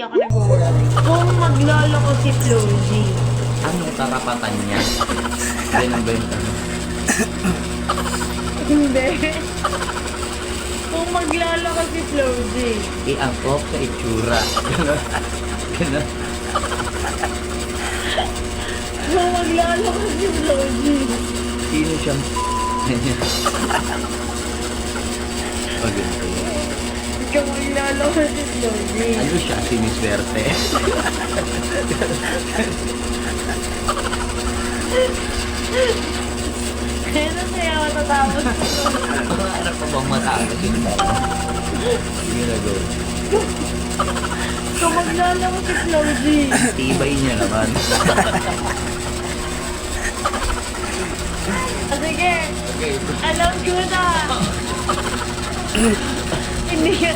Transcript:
ako nag-worry. Kung maglalako si Flozy. Anong karapatan niya? Ganun ba yung tanong? Hindi. Kung maglalako si Flozy. Iangkop sa itsura. Ganun. Ganun. Kung maglalako si Flozy. Sino siyang... Maganda yun. Kung maglalako si Flozy. Ano siya? Siniswerte? Kaya na saya matatapos. Ano pa bang matapos yung tanong? Sige na, go. Kung maglalako si Flozy. Tibay niya naman. Sige. Okay. Alam ko na. Hindi ka